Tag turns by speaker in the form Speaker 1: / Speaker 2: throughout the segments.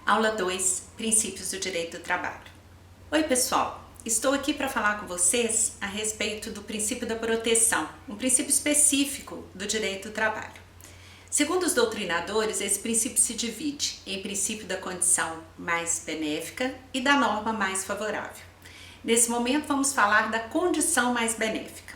Speaker 1: Aula 2, Princípios do Direito do Trabalho. Oi pessoal, estou aqui para falar com vocês a respeito do princípio da proteção, um princípio específico do direito do trabalho. Segundo os doutrinadores, esse princípio se divide em princípio da condição mais benéfica e da norma mais favorável. Nesse momento vamos falar da condição mais benéfica.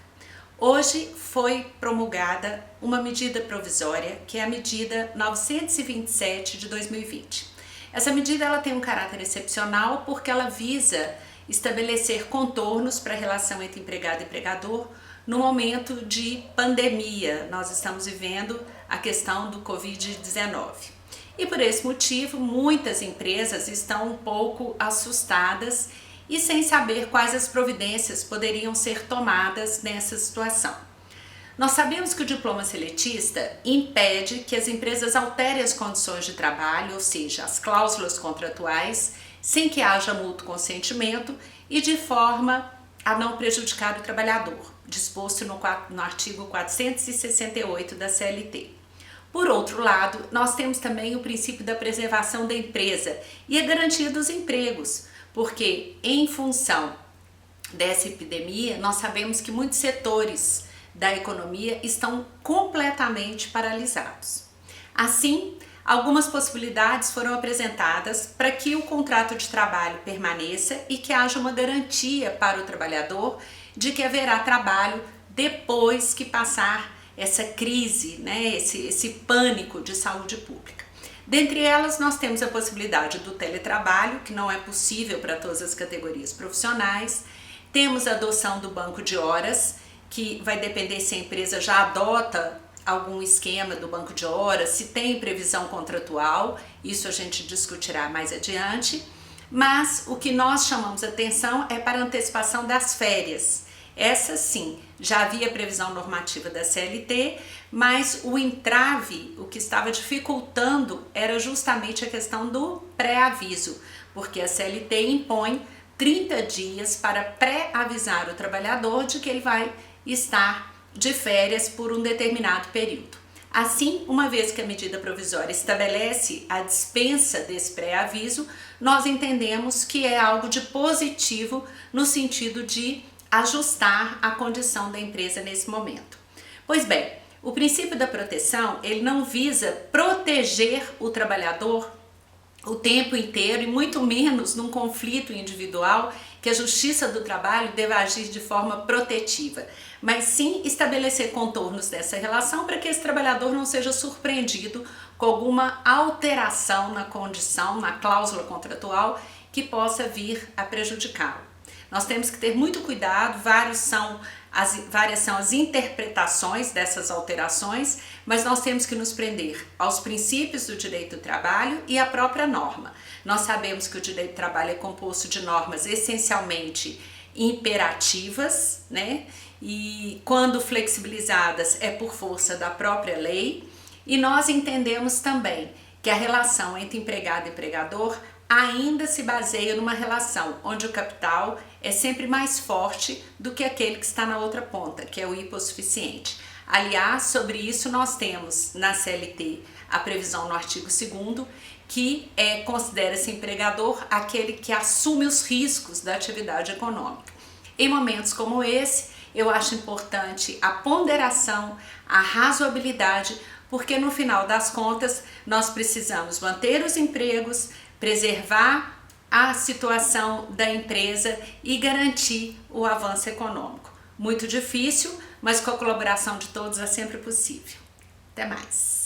Speaker 1: Hoje foi promulgada uma medida provisória, que é a medida 927 de 2020. Essa medida ela tem um caráter excepcional porque ela visa estabelecer contornos para a relação entre empregado e empregador no momento de pandemia. Nós estamos vivendo a questão do Covid-19. E por esse motivo, muitas empresas estão um pouco assustadas e sem saber quais as providências poderiam ser tomadas nessa situação. Nós sabemos que o diploma seletista impede que as empresas alterem as condições de trabalho, ou seja, as cláusulas contratuais, sem que haja mútuo consentimento e de forma a não prejudicar o trabalhador, disposto no artigo 468 da CLT. Por outro lado, nós temos também o princípio da preservação da empresa e a garantia dos empregos, porque em função dessa epidemia, nós sabemos que muitos setores da economia estão completamente paralisados. Assim, algumas possibilidades foram apresentadas para que o contrato de trabalho permaneça e que haja uma garantia para o trabalhador de que haverá trabalho depois que passar essa crise, esse pânico de saúde pública. Dentre elas, nós temos a possibilidade do teletrabalho, que não é possível para todas as categorias profissionais. Temos a adoção do banco de horas, que vai depender se a empresa já adota algum esquema do banco de horas, se tem previsão contratual, isso a gente discutirá mais adiante, mas o que nós chamamos atenção é para a antecipação das férias. Essa sim, já havia previsão normativa da CLT, mas o entrave, o que estava dificultando era justamente a questão do pré-aviso, porque a CLT impõe 30 dias para pré-avisar o trabalhador de que ele vai estar de férias por um determinado período. Assim, uma vez que a medida provisória estabelece a dispensa desse pré-aviso, nós entendemos que é algo de positivo no sentido de ajustar a condição da empresa nesse momento. Pois bem, o princípio da proteção, ele não visa proteger o trabalhador o tempo inteiro e muito menos num conflito individual que a Justiça do Trabalho deva agir de forma protetiva, mas sim estabelecer contornos dessa relação para que esse trabalhador não seja surpreendido com alguma alteração na condição, na cláusula contratual que possa vir a prejudicá-lo. Nós temos que ter muito cuidado, várias são as interpretações dessas alterações, mas nós temos que nos prender aos princípios do direito do trabalho e à própria norma. Nós sabemos que o direito do trabalho é composto de normas essencialmente imperativas, e quando flexibilizadas é por força da própria lei, e nós entendemos também que a relação entre empregado e empregador ainda se baseia numa relação onde o capital é sempre mais forte do que aquele que está na outra ponta, que é o hipossuficiente. Aliás, sobre isso nós temos na CLT a previsão no artigo 2º, que considera-se empregador aquele que assume os riscos da atividade econômica. Em momentos como esse, eu acho importante a ponderação, a razoabilidade, porque no final das contas nós precisamos manter os empregos, preservar a situação da empresa e garantir o avanço econômico. Muito difícil, mas com a colaboração de todos é sempre possível. Até mais!